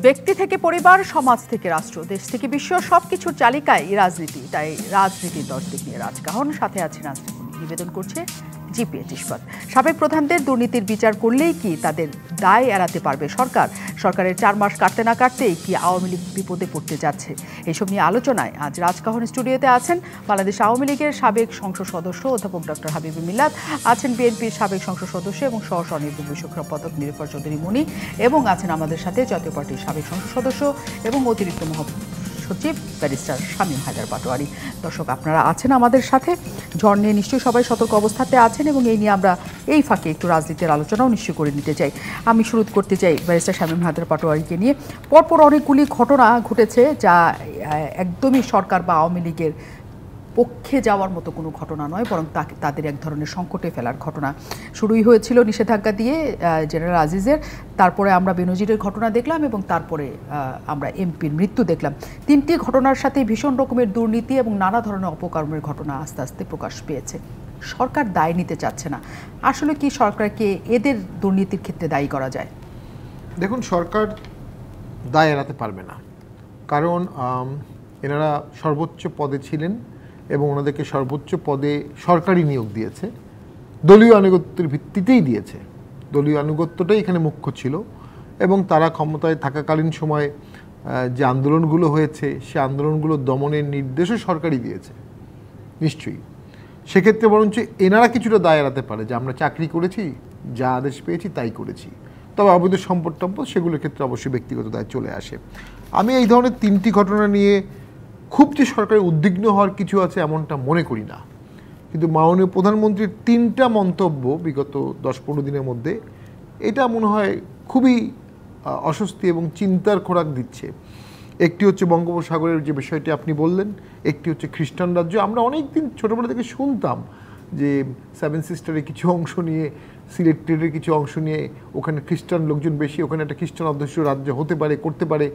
ব্যক্তি থেকে পরিবার, সমাজ থেকে রাষ্ট্র, দেশ থেকে বিশ্ব সবকিছুর চালিকায় রাজনীতি। তাই রাজনীতির দর্শক নিয়ে রাজকাহন, সাথে আছি নাজনীন মুনি। নিবেদন করছে জিপিএচ ইস্পাত। সাবেক প্রধানদের দুর্নীতির বিচার করলেই কি তাদের দায় এড়াতে পারবে সরকার? সরকারের 4 মাস কাটতে না কাটতেই কি আওয়ামী লীগ বিপদে পড়তে যাচ্ছে? এইসব নিয়ে আলোচনায় আজ রাজকাহন স্টুডিওতে আছেন বাংলাদেশ আওয়ামী লীগের সাবেক সংসদ সদস্য অধ্যাপক ডক্টর হাবিবুল মিল্লাত, আছেন বিএনপির সাবেক সংসদ সদস্য এবং স্বনির্বাচিত সম্পাদক নিরুপমা চৌধুরী মুনি, এবং আছেন আমাদের সাথে জাতীয় পার্টির সাবেক সংসদ সদস্য এবং অতিরিক্ত মহাসচিব ব্যারিস্টার শামীম হায়দার পাটোয়ারি। দর্শক, আপনারা আছেন আমাদের সাথে। ঝড় নিয়ে নিশ্চয়ই সবাই সতর্ক অবস্থাতে আছেন এবং এই নিয়ে আমরা এই ফাঁকে একটু রাজনীতির আলোচনাও নিশ্চয় করে নিতে চাই। আমি শুরু করতে চাই ব্যারিস্টার শামীম হায়দার পাটোয়ারিকে নিয়ে। পরপর অনেকগুলি ঘটনা ঘটেছে যা একদমই সরকার বা আওয়ামী লীগের পক্ষে যাওয়ার মতো কোনো ঘটনা নয়, বরং তাদের এক ধরনের সংকটে ফেলার ঘটনা। শুরুই হয়েছিল নিষেধাজ্ঞা দিয়ে জেনারেল আজিজের, তারপরে আমরা বেনজিরের ঘটনা দেখলাম এবং তারপরে আমরা এমপির মৃত্যু দেখলাম। 3টি ঘটনার সাথে ভীষণ রকমের দুর্নীতি এবং নানা ধরনের অপকর্মের ঘটনা আস্তে আস্তে প্রকাশ পেয়েছে। সরকার দায় নিতে চাচ্ছে না। আসলে কি সরকারকে এদের দুর্নীতির ক্ষেত্রে দায়ী করা যায়? দেখুন, সরকার দায় এড়াতে পারবে না, কারণ এনারা সর্বোচ্চ পদে ছিলেন এবং ওনাদেরকে সর্বোচ্চ পদে সরকারি নিয়োগ দিয়েছে, দলীয় আনুগত্যের ভিত্তিতেই দিয়েছে। দলীয় আনুগত্যটাই এখানে মুখ্য ছিল এবং তারা ক্ষমতায় থাকাকালীন সময়ে যে আন্দোলনগুলো হয়েছে সে আন্দোলনগুলো দমনের নির্দেশও সরকারই দিয়েছে নিশ্চয়ই। সেক্ষেত্রে বরঞ্চ এনারা কিছুটা দায় এড়াতে পারে যে আমরা চাকরি করেছি, যা আদেশ পেয়েছি তাই করেছি। তবে অবৈধ সম্পদ টম্পদ সেগুলোর ক্ষেত্রে অবশ্যই ব্যক্তিগত দায় চলে আসে। আমি এই ধরনের 3টি ঘটনা নিয়ে খুব যে সরকারের উদ্বিগ্ন হওয়ার কিছু আছে এমনটা মনে করি না, কিন্তু মাননীয় প্রধানমন্ত্রীর 3টা মন্তব্য বিগত 10-15 দিনের মধ্যে এটা মনে হয় খুবই অস্বস্তি এবং চিন্তার খোরাক দিচ্ছে। একটি হচ্ছে বঙ্গোপসাগরের যে বিষয়টি আপনি বললেন, একটি হচ্ছে খ্রিস্টান রাজ্য। আমরা অনেক দিন ছোটোবেলা থেকে শুনতাম যে 7 সিস্টারের কিছু অংশ নিয়ে, সিলেটের কিছু অংশ নিয়ে ওখানে খ্রিস্টান লোকজন বেশি, ওখানে একটা খ্রিস্টান অধ্যুষিত রাজ্য হতে পারে, করতে পারে।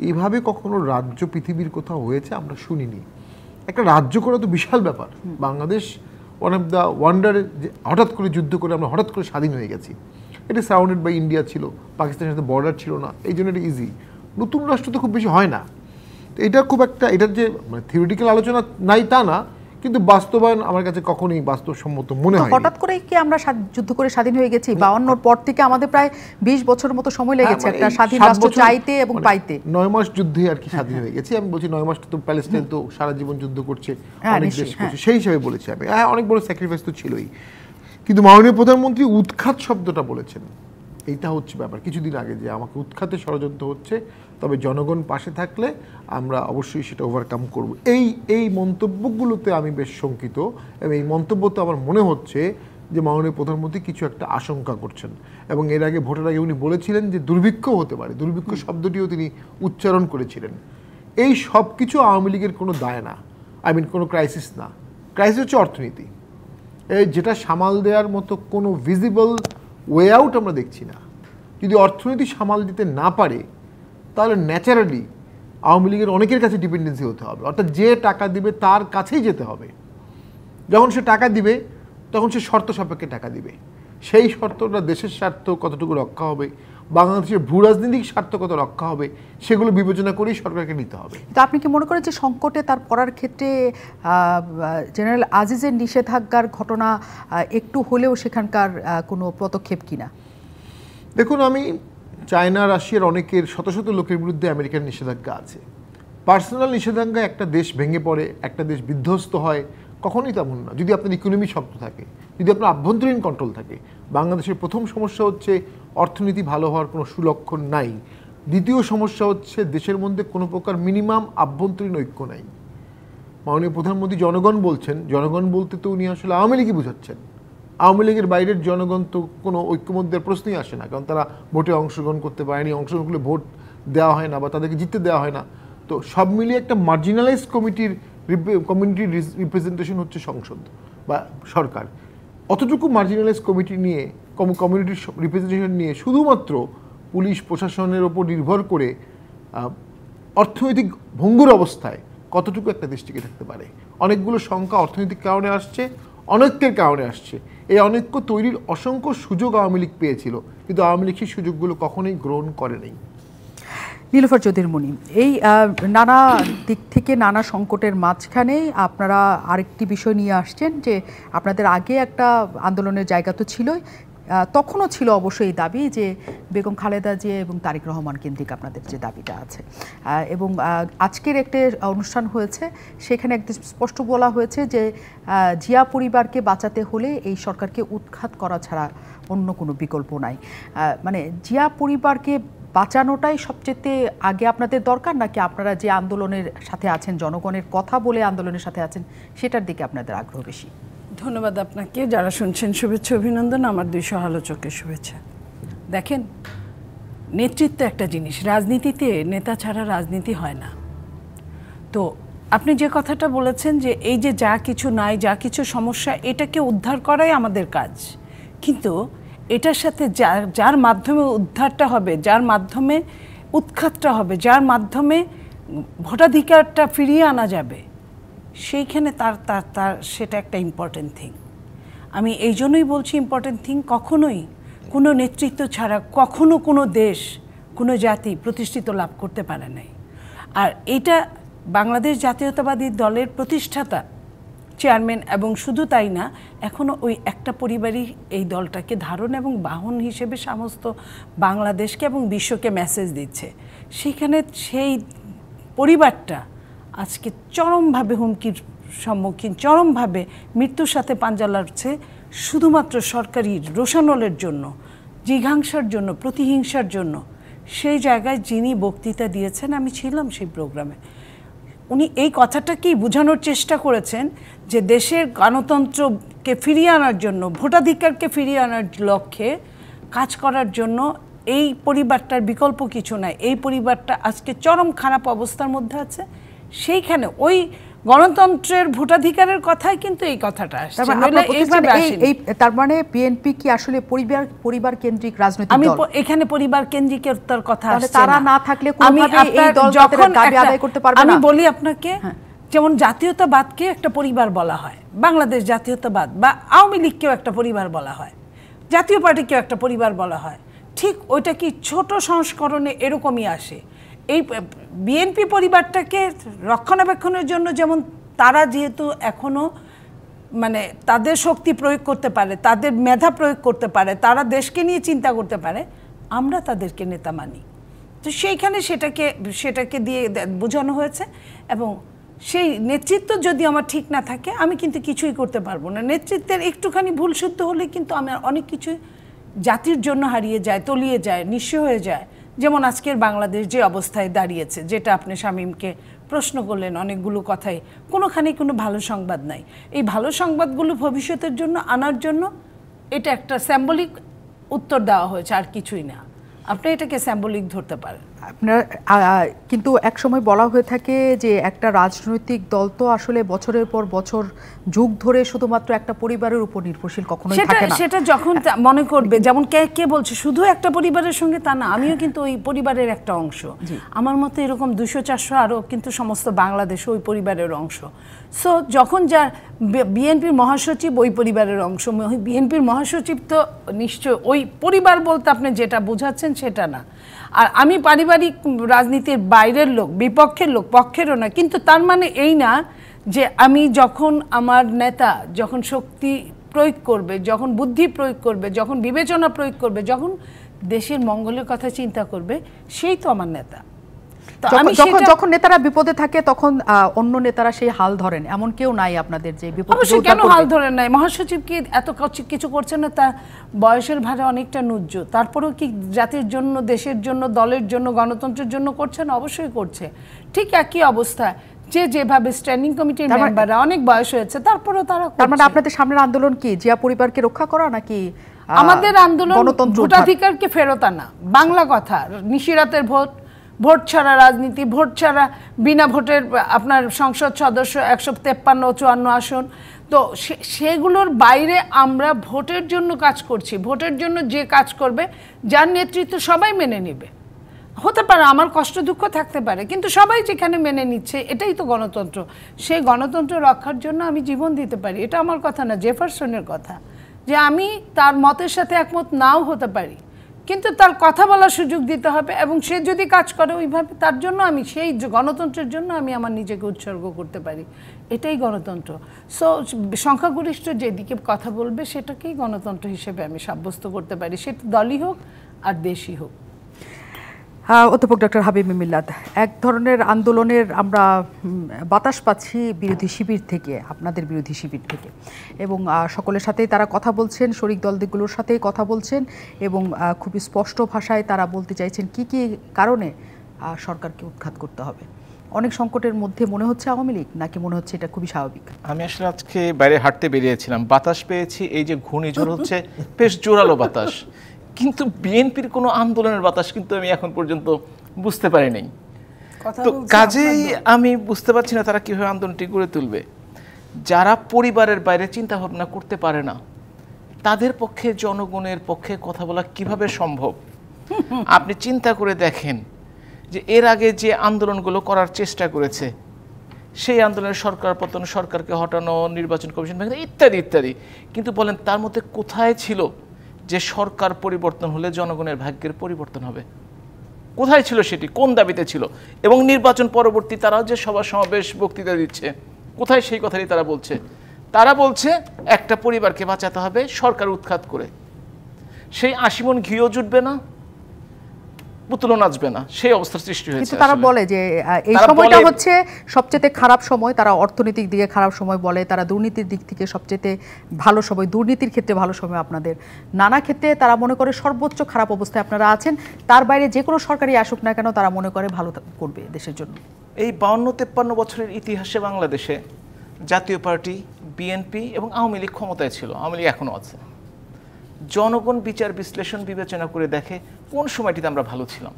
এইভাবে কখনো রাজ্য পৃথিবীর কোথাও হয়েছে আমরা শুনিনি। একটা রাজ্য করা তো বিশাল ব্যাপার। Bangladesh one of the wonder, যে হঠাৎ করে যুদ্ধ করে আমরা হঠাৎ করে স্বাধীন হয়ে গেছি। এটা সারাউন্ডেড বাই ইন্ডিয়া ছিল, পাকিস্তানের সাথে বর্ডার ছিল না, এই জন্য এটা ইজি। নতুন রাষ্ট্র তো খুব বেশি হয় না। তো এটা খুব একটা, এটার যে মানে থিওরিটিক্যাল আলোচনা নাই তা না, কিন্তু বাস্তবায়ন আমার কাছে কখনোই বাস্তবসম্মত মনে হয়। হঠাৎ করে কি আমরা যুদ্ধ করে স্বাধীন হয়ে গেছি? 52-র পর থেকে আমাদের প্রায় 20 বছরের মতো সময় লেগেছে একটা স্বাধীন রাষ্ট্র চাইতে এবং পাইতে। 9 মাস যুদ্ধে আর কি স্বাধীন হয়ে গেছি। আমি বলছি 9 মাস তো প্যালেস্টাইন তো সারা জীবন যুদ্ধ করছে, অনেক দেশ করছে, সেই হিসাবে বলেছি আমি। হ্যাঁ, অনেক বড় স্যাক্রিফাইস তো ছিলই। কিন্তু মাননীয় প্রধানমন্ত্রী উৎখাত শব্দটা বলেছেন, এইটা হচ্ছে ব্যাপার। কিছুদিন আগে যে আমাকে উৎখাতে ষড়যন্ত্র হচ্ছে, তবে জনগণ পাশে থাকলে আমরা অবশ্যই সেটা ওভারকাম করব। এই মন্তব্যগুলোতে আমি বেশ শঙ্কিত এবং এই মন্তব্যতে আমার মনে হচ্ছে যে মাননীয় প্রধানমন্ত্রী কিছু একটা আশঙ্কা করছেন। এবং এর আগে, ভোটের আগে উনি বলেছিলেন যে দুর্ভিক্ষ হতে পারে, দুর্ভিক্ষ শব্দটিও তিনি উচ্চারণ করেছিলেন। এই সব কিছু আওয়ামী লীগের কোনো দায় না, কোনো ক্রাইসিস না। ক্রাইসিস হচ্ছে অর্থনীতি, যেটা সামাল দেওয়ার মতো কোনো ভিজিবল ওয়ে আউট আমরা দেখছি না। যদি অর্থনীতি সামাল দিতে না পারে তাহলে ন্যাচারালি আওয়ামী লীগের অনেকের কাছে ডিপেন্ডেন্সি হতে হবে, অর্থাৎ যে টাকা দিবে তার কাছেই যেতে হবে। যখন সে টাকা দিবে তখন সে শর্ত সাপেক্ষে টাকা দিবে। সেই শর্তটা দেশের স্বার্থ কতটুকু রক্ষা হবে, বাংলাদেশের ভূ রাজনৈতিক স্বার্থ কত রক্ষা হবে, সেগুলো বিবেচনা করেই সরকারকে নিতে হবে। তো আপনি কি মনে করেন যে সংকটে তার পড়ার ক্ষেত্রে জেনারেল আজিজের নিষেধাজ্ঞার ঘটনা একটু হলেও সেখানকার কোনো পদক্ষেপ কিনা? দেখুন, আমি চায়না, রাশিয়ার অনেকের শত শত লোকের বিরুদ্ধে আমেরিকার নিষেধাজ্ঞা আছে। পার্সোনাল নিষেধাজ্ঞা একটা দেশ ভেঙে পড়ে, একটা দেশ বিধ্বস্ত হয়, কখনোই তেমন না। যদি আপনার ইকোনমি শক্ত থাকে, যদি আপনার আভ্যন্তরীণ কন্ট্রোল থাকে। বাংলাদেশের প্রথম সমস্যা হচ্ছে অর্থনীতি ভালো হওয়ার কোনো সুলক্ষণ নাই। দ্বিতীয় সমস্যা হচ্ছে দেশের মধ্যে কোনো প্রকার মিনিমাম আভ্যন্তরীণ ঐক্য নাই। মাননীয় প্রধানমন্ত্রী জনগণ বলছেন, জনগণ বলতে তো উনি আসলে আওয়ামী লীগই বোঝাচ্ছেন। আওয়ামী লীগের বাইরের জনগণ তো কোনো ঐক্যমত্যের প্রশ্নই আসে না, কারণ তারা ভোটে অংশগ্রহণ করতে পারেনি, অংশগ্রহণ করলে ভোট দেওয়া হয় না বা তাদেরকে জিততে দেওয়া হয় না। তো সব মিলিয়ে একটা মার্জিনালাইজ কমিউনিটির রিপ্রেজেন্টেশন হচ্ছে সংসদ বা সরকার। অতটুকু মার্জিনালাইজ কমিউনিটির রিপ্রেজেন্টেশন নিয়ে শুধুমাত্র পুলিশ প্রশাসনের ওপর নির্ভর করে অর্থনৈতিক ভঙ্গুর অবস্থায় কতটুকু একটা দেশ টিকে থাকতে পারে? অনেকগুলো সংখ্যা অর্থনৈতিক কারণে আসছে, অনৈক্যের কারণে আসছে। এই অনৈক্য তৈরির অসংখ্য সুযোগ আওয়ামী লীগ পেয়েছিল, কিন্তু আওয়ামী লীগ সেই সুযোগগুলো কখনোই গ্রহণ করেনি। নীলুফার চৌধুরী, এই নানা দিক থেকে নানা সংকটের মাঝখানে আপনারা আরেকটি বিষয় নিয়ে আসছেন যে আপনাদের আগে একটা আন্দোলনের জায়গা তো ছিলই, তখনও ছিল অবশ্যই এই দাবি যে বেগম খালেদা জিয়া এবং তারেক রহমান কেন্দ্রিক আপনাদের যে দাবিটা আছে, এবং আজকের একটি অনুষ্ঠান হয়েছে সেখানে একদম স্পষ্ট বলা হয়েছে যে জিয়া পরিবারকে বাঁচাতে হলে এই সরকারকে উৎখাত করা ছাড়া অন্য কোনো বিকল্প নাই। মানে জিয়া পরিবারকে বাঁচানোটাই সবচেয়ে আগে আপনাদের দরকার, নাকি আপনারা যে আন্দোলনের সাথে আছেন, জনগণের কথা বলে আন্দোলনের সাথে আছেন, সেটার দিকে আপনাদের আগ্রহ বেশি? ধন্যবাদ আপনাকে, যারা শুনছেন শুভেচ্ছা অভিনন্দন, আমার 200 আলোচকের শুভেচ্ছা। দেখেন, নেতৃত্ব একটা জিনিস, রাজনীতিতে নেতা ছাড়া রাজনীতি হয় না। তো আপনি যে কথাটা বলেছেন যে এই যে যা কিছু নাই, যা কিছু সমস্যা, এটাকে উদ্ধার করাই আমাদের কাজ, কিন্তু এটার সাথে যার মাধ্যমে উদ্ধারটা হবে, যার মাধ্যমে উৎখাতটা হবে, যার মাধ্যমে ভোটাধিকারটা ফিরিয়ে আনা যাবে, সেইখানে তার সেটা একটা ইম্পর্টেন্ট থিং। আমি এই জন্যই বলছি ইম্পর্টেন্ট থিং। কখনোই কোনো নেতৃত্ব ছাড়া কখনো কোনো দেশ, কোনো জাতি প্রতিষ্ঠিত লাভ করতে পারে নাই। আর এটা বাংলাদেশ জাতীয়তাবাদী দলের প্রতিষ্ঠাতা চেয়ারম্যান, এবং শুধু তাই না, এখনও ওই একটা পরিবারই এই দলটাকে ধারণ এবং বাহন হিসেবে সমস্ত বাংলাদেশকে এবং বিশ্বকে মেসেজ দিচ্ছে। সেখানে সেই পরিবারটা আজকে চরমভাবে হুমকির সম্মুখীন, চরমভাবে মৃত্যুর সাথে পাঞ্জা লড়ছে, শুধুমাত্র সরকারি রোষানলের জন্য, জিঘাংসার জন্য, প্রতিহিংসার জন্য। সেই জায়গায় যিনি বক্তৃতা দিয়েছেন, আমি ছিলাম সেই প্রোগ্রামে, উনি এই কথাটাকেই বোঝানোর চেষ্টা করেছেন যে দেশের গণতন্ত্রকে ফিরিয়ে আনার জন্য, ভোটাধিকারকে ফিরিয়ে আনার লক্ষ্যে কাজ করার জন্য এই পরিবারটার বিকল্প কিছু নাই। এই পরিবারটা আজকে চরম খারাপ অবস্থার মধ্যে আছে। সেইখানে ওই গণতন্ত্রের ভোটাধিকারের কথাই কিন্তু এই কথাটা আসছে। তার মানে বিএনপি কি আসলে পরিবার কেন্দ্রিক রাজনৈতিক দল? আমি এখানে পরিবার কেন্দ্রিকতার কথা আসছে না। তারা না থাকলে কোনোভাবে এই দল তাদের দাবি আদায় করতে পারবে না। আমি বলি আপনাকে, যেমন জাতীয়তাবাদকে একটা পরিবার বলা হয়, বাংলাদেশ জাতীয়তাবাদ বা আওয়ামী লীগকেও একটা পরিবার বলা হয়, জাতীয় পার্টিকেও একটা পরিবার বলা হয়, ঠিক ওইটা কি ছোট সংস্করণে এরকমই আসে। এই বিএনপি পরিবারটাকে রক্ষণাবেক্ষণের জন্য, যেমন তারা যেহেতু এখনও মানে তাদের শক্তি প্রয়োগ করতে পারে, তাদের মেধা প্রয়োগ করতে পারে, তারা দেশকে নিয়ে চিন্তা করতে পারে, আমরা তাদেরকে নেতা মানি। তো সেইখানে সেটাকে দিয়ে বোঝানো হয়েছে। এবং সেই নেতৃত্ব যদি আমার ঠিক না থাকে, আমি কিন্তু কিছুই করতে পারবো না। নেতৃত্বের একটুখানি ভুল শুদ্ধ হলে কিন্তু আমার অনেক কিছুই জাতির জন্য হারিয়ে যায়, তলিয়ে যায়, নিঃস্ব হয়ে যায়। যেমন আজকের বাংলাদেশ যে অবস্থায় দাঁড়িয়েছে, যেটা আপনি শামীমকে প্রশ্ন করলেন, অনেকগুলো কথাই, কোনোখানেই কোনো ভালো সংবাদ নাই। এই ভালো সংবাদগুলো ভবিষ্যতের জন্য আনার জন্য এটা একটা সিম্বলিক উত্তর দেওয়া হয়েছে, আর কিছুই না। আপনি এটাকে সিম্বলিক ধরতে পারেন। আপনার কিন্তু এক সময় বলা হয়ে থাকে যে একটা রাজনৈতিক দল তো আসলে বছরের পর বছর যুগ ধরে শুধুমাত্র একটা পরিবারের উপর নির্ভরশীল কখনোই থাকে না। সেটা যখন মনে করবে, যেমন কে বলছে শুধু একটা পরিবারের সঙ্গে, তা না, আমিও কিন্তু ওই পরিবারের একটা অংশ। আমার মতো এরকম 200-400 আরও কিন্তু সমস্ত বাংলাদেশ ওই পরিবারের অংশ। সো যখন যার বিএনপির মহাসচিব ওই পরিবারের অংশ, বিএনপির মহাসচিব তো নিশ্চয় ওই পরিবার বলতে আপনি যেটা বোঝাচ্ছেন সেটা না। আর আমি পারিবারিক রাজনীতির বাইরের লোক, বিপক্ষের লোক, পক্ষেরও না, কিন্তু তার মানে এই না যে আমি যখন আমার নেতা যখন শক্তি প্রয়োগ করবে, যখন বুদ্ধি প্রয়োগ করবে, যখন বিবেচনা প্রয়োগ করবে, যখন দেশের মঙ্গলের কথা চিন্তা করবে, সেই তো আমার নেতা। যখন নেতারা বিপদে থাকে তখন অন্য নেতারা সেই হাল ধরেন, এমন কেউ নাই আপনাদের যে বিপদে? কেন হাল ধরেন নাই? মহাসচিব কি এত কিছু করছেন না? তার বয়সের ভারে অনেকটা নুজ্জ, তারপরেও কি জাতির জন্য, দেশের জন্য, দলের জন্য, গণতন্ত্রের জন্য করছেন? অবশ্যই করছে। ঠিক একই অবস্থা যেভাবে স্ট্যান্ডিং কমিটির মেম্বাররা অনেক বয়স হয়েছে, তারপরেও তারা। তার মানে আপনাদের সামনের আন্দোলন কি জিয়া পরিবারকে রক্ষা করা, নাকি আমাদের আন্দোলন ভোটাধিকারকে ফেরত আনা? বাংলা কথা, নিশিরাতের ভোট ছাড়া রাজনীতি, ভোট ছাড়া বিনা ভোটের আপনার সংসদ সদস্য 153-54 আসন, তো সেগুলোর বাইরে আমরা ভোটের জন্য কাজ করছি। ভোটের জন্য যে কাজ করবে, যার নেতৃত্ব সবাই মেনে নেবে। হতে পারে আমার কষ্ট দুঃখ থাকতে পারে, কিন্তু সবাই যেখানে মেনে নিচ্ছে, এটাই তো গণতন্ত্র। সেই গণতন্ত্র রক্ষার জন্য আমি জীবন দিতে পারি। এটা আমার কথা না, জেফারসনের কথা, যে আমি তার মতের সাথে একমত নাও হতে পারি, কিন্তু তার কথা বলার সুযোগ দিতে হবে, এবং সে যদি কাজ করে ওইভাবে, তার জন্য আমি সেই গণতন্ত্রের জন্য আমি আমার নিজেকে উৎসর্গ করতে পারি, এটাই গণতন্ত্র। সো সংখ্যাগরিষ্ঠ যেদিকে কথা বলবে সেটাকেই গণতন্ত্র হিসেবে আমি সাব্যস্ত করতে পারি, সেটা দলই হোক আর দেশই হোক। অধ্যাপক ডক্টর হাবিব মিল্লাত, এক ধরনের আন্দোলনের আমরা বাতাস পাচ্ছি বিরোধী শিবির থেকে, আপনাদের বিরোধী শিবির থেকে, এবং সকলের সাথেই তারা কথা বলছেন, শরিক দলগুলোর সাথেই কথা বলছেন, এবং খুবই স্পষ্ট ভাষায় তারা বলতে চাইছেন কি কি কারণে সরকারকে উৎখাত করতে হবে। অনেক সংকটের মধ্যে মনে হচ্ছে আওয়ামী লীগ, নাকি মনে হচ্ছে এটা খুবই স্বাভাবিক? আমি আসলে আজকে বাইরে হাঁটতে বেরিয়েছিলাম, বাতাস পেয়েছি, এই যে ঘূর্ণিঝড় হচ্ছে বেশ জোরালো বাতাস, কিন্তু বিএনপির কোনো আন্দোলনের বাতাস কিন্তু আমি এখন পর্যন্ত বুঝতে পারি নাই। তো কাজেই আমি বুঝতে পারছি না তারা কীভাবে আন্দোলনটি গড়ে তুলবে। যারা পরিবারের বাইরে চিন্তা ভাবনা করতে পারে না, তাদের পক্ষে, জনগণের পক্ষে কথা বলা কিভাবে সম্ভব? আপনি চিন্তা করে দেখেন যে এর আগে যে আন্দোলনগুলো করার চেষ্টা করেছে, সেই আন্দোলনের সরকার পতন, সরকারকে হটানো, নির্বাচন কমিশন ভেঙে ইত্যাদি ইত্যাদি, কিন্তু বলেন তার মধ্যে কোথায় ছিল যে সরকার পরিবর্তন হলে জনগণের ভাগ্যের পরিবর্তন হবে? কোথায় ছিল সেটি? কোন দাবিতে ছিল? এবং নির্বাচন পরবর্তী তারা যে সভা সমাবেশ বক্তৃতা দিচ্ছে, কোথায় সেই কথাটি তারা বলছে? তারা বলছে একটা পরিবারকে বাঁচাতে হবে সরকার উৎখাত করে। সেই ৮০ মণ ঘিও জুটবে না, পুতুলও নাচবে না, সেই অবস্থার সৃষ্টি হয়েছে। কিন্তু তারা বলে যে এই সময়টা হচ্ছে সবচেয়ে খারাপ সময়, তারা অর্থনৈতিক দিকে খারাপ সময় বলে, তারা দুর্নীতির দিক থেকে সবচেয়ে ভালো সময়, দুর্নীতির ক্ষেত্রে ভালো সময় আপনাদের, নানা ক্ষেত্রে তারা মনে করে সর্বোচ্চ খারাপ অবস্থায় আপনারা আছেন, তার বাইরে যে কোনো সরকারই আসুক না কেন তারা মনে করে ভালো করবে দেশের জন্য। এই ৫২-৫৩ বছরের ইতিহাসে বাংলাদেশে জাতীয় পার্টি, বিএনপি এবং আওয়ামী লীগ ক্ষমতায় ছিল, আওয়ামী লীগ এখনও আছে। জনগণ বিচার বিশ্লেষণ বিবেচনা করে দেখে কোন সময়টিতে আমরা ভালো ছিলাম,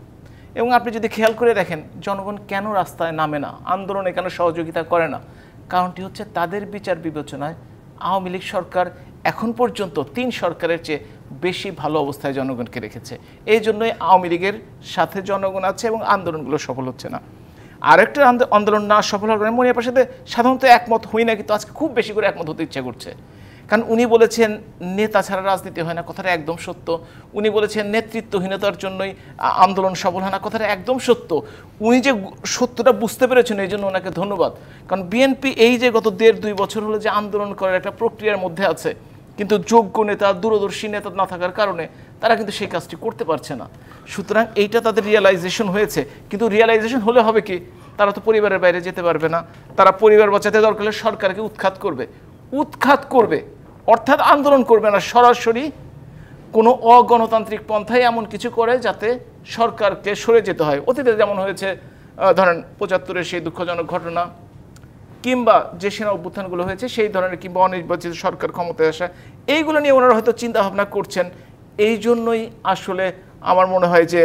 এবং আপনি যদি খেয়াল করে দেখেন জনগণ কেন রাস্তায় নামে না, আন্দোলনে কেন সহযোগিতা করে না, কারণটি হচ্ছে তাদের বিচার বিবেচনায় আওয়ামী লীগ সরকার এখন পর্যন্ত ৩ সরকারের চেয়ে বেশি ভালো অবস্থায় জনগণকে রেখেছে। এই জন্যই আওয়ামী লীগের সাথে জনগণ আছে এবং আন্দোলনগুলো সফল হচ্ছে না। আরেকটা আন্দোলন না সফল হওয়ার কারণে মনিয়াপার সাথে সাধারণত একমত হই না, কিন্তু আজকে খুব বেশি করে একমত হতে ইচ্ছা করছে। কারণ উনি বলেছেন নেতা ছাড়া রাজনীতি হয় না, কথাটা একদম সত্য। উনি বলেছেন নেতৃত্বহীনতার জন্যই আন্দোলন সফল হয় না, কথাটা একদম সত্য। উনি যে সত্যটা বুঝতে পেরেছেন, এই জন্য ওনাকে ধন্যবাদ। কারণ বিএনপি এই যে গত ১.৫-২ বছর হলো যে আন্দোলন করার একটা প্রক্রিয়ার মধ্যে আছে, কিন্তু যোগ্য নেতা, দূরদর্শী নেতা না থাকার কারণে তারা কিন্তু সেই কাজটি করতে পারছে না। সুতরাং এইটা তাদের রিয়েলাইজেশন হয়েছে, কিন্তু রিয়েলাইজেশন হলে হবে কি, তারা তো পরিবারের বাইরে যেতে পারবে না। তারা পরিবার বাঁচাতে দরকার হলে সরকারকে উৎখাত করবে, অর্থাৎ আন্দোলন করবে না, সরাসরি কোনো অগণতান্ত্রিক পন্থায় এমন কিছু করে যাতে সরকারকে সরে যেতে হয়। অতীতে যেমন হয়েছে, ধরেন ৭৫-এর সেই দুঃখজনক ঘটনা, কিংবা যে সেনা অভ্যুত্থানগুলো হয়েছে সেই ধরনের, কিংবা অনির্বাচিত সরকার ক্ষমতায় আসা, এইগুলো নিয়ে ওনারা হয়তো চিন্তা ভাবনা করছেন। এই জন্যই আসলে আমার মনে হয় যে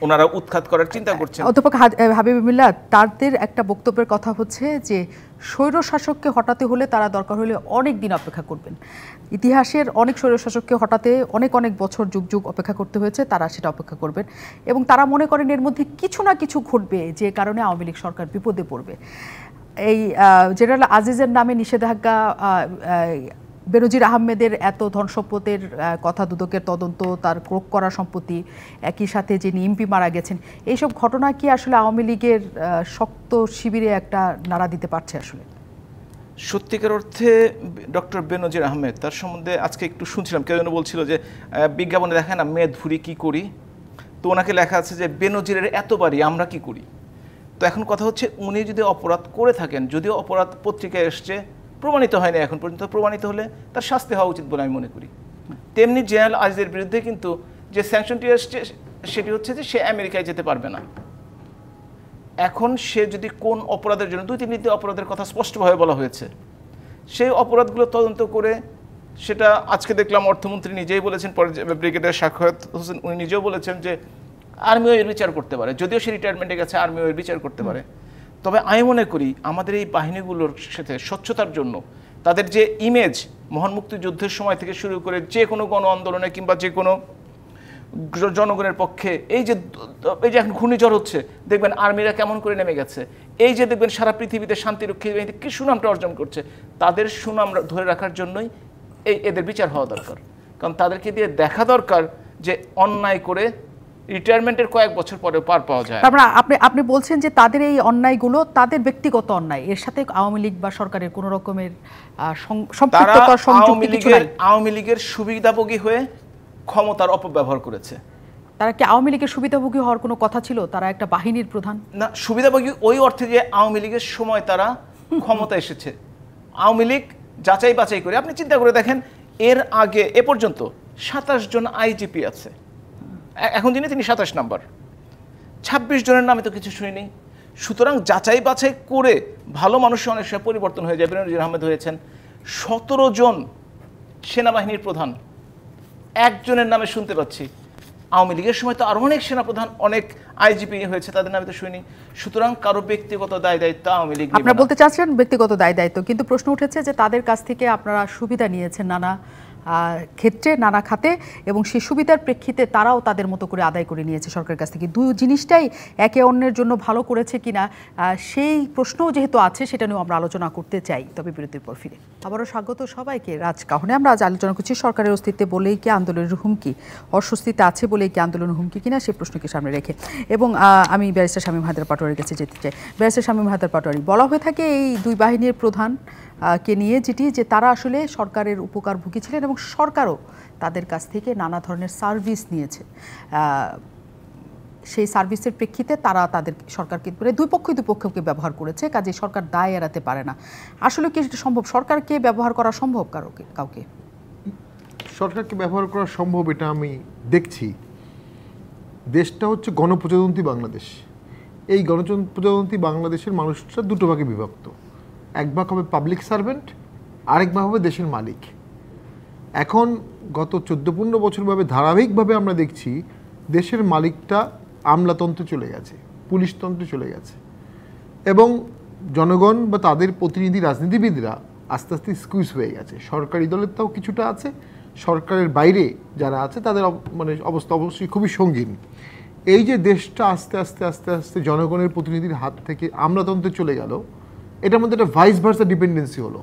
ওনারা উৎখাত করার চিন্তা করছেন। অধ্যাপক হাবিব মিল্লাত, তাদের একটা বক্তব্যের কথা হচ্ছে যে স্বৈর শাসককে হটাতে হলে তারা দরকার হলে অনেক দিন অপেক্ষা করবেন। ইতিহাসের অনেক স্বৈর শাসককে হটাতে অনেক অনেক বছর, যুগ যুগ অপেক্ষা করতে হয়েছে, তারা সেটা অপেক্ষা করবেন, এবং তারা মনে করেন এর মধ্যে কিছু না কিছু ঘটবে যে কারণে আওয়ামী লীগ সরকার বিপদে পড়বে। এই জেনারেল আজিজের নামে নিষেধাজ্ঞা, বেনজির আহমেদের এত ধন সম্পদের কথা, দুদকের তদন্ত, তার ক্রোক করা সম্পত্তি, একই সাথে যিনি এমপি মারা গেছেন, এইসব ঘটনা কি আসলে আওয়ামী লীগের শক্ত শিবিরে একটা নাড়া দিতে পারছে? আসলে সত্যিকার অর্থে ডক্টর বেনজির আহমেদ, তার সম্বন্ধে আজকে একটু শুনছিলাম, কেউ যেন বলছিল যে বিজ্ঞাপনে দেখে না মেদ ভুরি কী করি, তো ওনাকে লেখা আছে যে বেনজিরের এত বাড়ি আমরা কি করি। তো এখন কথা হচ্ছে উনি যদি অপরাধ করে থাকেন, যদিও অপরাধ পত্রিকায় এসছে, প্রমাণিত হয়নি এখন পর্যন্ত, প্রমাণিত হলে তার শাস্তি হওয়া উচিত বলে আমি মনে করি। তেমনি জেনারেল আজিজের বিরুদ্ধে কিন্তু যে স্যাংশনটি এসছে সেটি হচ্ছে যে সে আমেরিকায় যেতে পারবে না। এখন সে যদি কোন অপরাধের জন্য, ২-৩টি অপরাধের কথা স্পষ্টভাবে বলা হয়েছে, সেই অপরাধগুলো তদন্ত করে, সেটা আজকে দেখলাম অর্থমন্ত্রী নিজেই বলেছেন, পরে ব্রিগেডিয়ার সাখাওয়াত হোসেন উনি নিজেও বলেছেন যে আর্মিও এর বিচার করতে পারে, যদিও সে রিটায়ারমেন্টে গেছে, আর্মিও এর বিচার করতে পারে। তবে আমি মনে করি আমাদের এই বাহিনীগুলোর সাথে স্বচ্ছতার জন্য, তাদের যে ইমেজ মহান মুক্তিযুদ্ধের সময় থেকে শুরু করে যে কোনো গণ আন্দোলনে কিংবা যে কোনো জনগণের পক্ষে, এই যে এখন ঘূর্ণিঝড় হচ্ছে, দেখবেন আর্মিরা কেমন করে নেমে গেছে, এই যে দেখবেন সারা পৃথিবীতে শান্তিরক্ষী বাহিনীতে কি সুনামটা অর্জন করছে, তাদের সুনাম ধরে রাখার জন্যই এদের বিচার হওয়া দরকার। কারণ তাদেরকে দিয়ে দেখা দরকার যে অন্যায় করে রিটায়ারমেন্টের কয়েক বছর পরে পার পাওয়া যায়। তারপরে আপনি বলছেন যে তাদের এই অন্যায়গুলো তাদের ব্যক্তিগত অন্যায়, এর সাথে আওয়ামী লীগ বা সরকারের কোনো রকমের সম্পৃক্ততা সংযুক্তি কিছু নাই? আওয়ামী লীগের সুবিধাভোগী হয়ে ক্ষমতার অপব্যবহার করেছে। তারা কি আওয়ামী লীগের সুবিধাভোগী হওয়ার কোনো কথা ছিল? তারা একটা বাহিনীর প্রধান না, সুবিধাভোগী ওই অর্থে যে আওয়ামী লীগের সময় তারা ক্ষমতা এসেছে। আওয়ামী লীগ যাচাই বাছাই করে, আপনি চিন্তা করে দেখেন, এর আগে এ পর্যন্ত 27 জন আইজিপি আছে, এখন যিনি তিনি 27 নাম্বার, 26 জনের নামে তো কিছু শুনিনি। সুতরাং যাচাই বাছাই করে ভালো মানুষের অনেক সময় পরিবর্তন হয়ে যায়। বেনজির আহমেদ হয়েছেন 17 জন সেনাবাহিনীর প্রধান, একজনের নামে শুনতে পাচ্ছি। আওয়ামী লীগের সময় তো আরো অনেক সেনাপ্রধান, অনেক আইজিপি হয়েছে, তাদের নামে তো শুনি। সুতরাং কারো ব্যক্তিগত দায় দায়িত্ব আওয়ামী লীগ আপনারা বলতে চাচ্ছেন ব্যক্তিগত দায় দায়িত্ব, কিন্তু প্রশ্ন উঠেছে যে তাদের কাছ থেকে আপনারা সুবিধা নিয়েছেন নানা ক্ষেত্রে, নানা খাতে, এবং সেই সুবিধার প্রেক্ষিতে তারাও তাদের মতো করে আদায় করে নিয়েছে সরকারের কাছ থেকে। দুই জিনিসটাই একে অন্যের জন্য ভালো করেছে কিনা সেই প্রশ্নও যেহেতু আছে, সেটা নিয়েও আমরা আলোচনা করতে চাই। তবে বিরতির পর ফিরে আবারও স্বাগত সবাইকে রাজকাহনে। আমরা আজ আলোচনা করছি সরকারের অস্তিত্বে বলেই কি আন্দোলনের হুমকি, অস্বস্তিতে আছে বলেই কি আন্দোলনের হুমকি কিনা, সেই প্রশ্নকে সামনে রেখে। এবং আমি ব্যারিস্টার শামীম হায়দার পাটোয়ারির কাছে যেতে চাই। ব্যারিস্টার শামীম হায়দার পাটোয়ারি, বলা হয়ে থাকে এই দুই বাহিনীর প্রধান কে নিয়ে যে তারা আসলে সরকারের উপকারভোগী ছিলেন এবং সরকারও তাদের কাছ থেকে নানা ধরনের সার্ভিস নিয়েছে। সেই সার্ভিসের প্রেক্ষিতে তারা তাদের সরকারকে দুই পক্ষকে ব্যবহার করেছে, কাজে সরকার দায় এড়াতে পারে না। আসলে কি সেটা সম্ভব? সরকারকে ব্যবহার করা সম্ভব কাউকে? সরকারকে ব্যবহার করা সম্ভব, এটা আমি দেখছি। দেশটা হচ্ছে গণপ্রজাতন্ত্রী বাংলাদেশ। এই গণপ্রজাতন্ত্রী বাংলাদেশের মানুষরা দুটো ভাগে বিভক্ত। এক ভাগ হবে পাবলিক সার্ভেন্ট, আরেক ভাগ হবে দেশের মালিক। এখন গত 14-15 বছরভাবে ধারাবাহিকভাবে আমরা দেখছি দেশের মালিকটা আমলাতন্ত্রে চলে গেছে, পুলিশতন্ত্রে চলে গেছে, এবং জনগণ বা তাদের প্রতিনিধি রাজনীতিবিদরা আস্তে আস্তে স্কুইজ হয়ে গেছে। সরকারি দলের তাও কিছুটা আছে, সরকারের বাইরে যারা আছে তাদের অবস্থা অবশ্যই খুবই সঙ্গীন। এই যে দেশটা আস্তে আস্তে আস্তে আস্তে জনগণের প্রতিনিধির হাত থেকে আমলাতন্ত্রে চলে গেল, এটার মধ্যে একটা ভাইস ভার্সা ডিপেন্ডেন্সি হলো।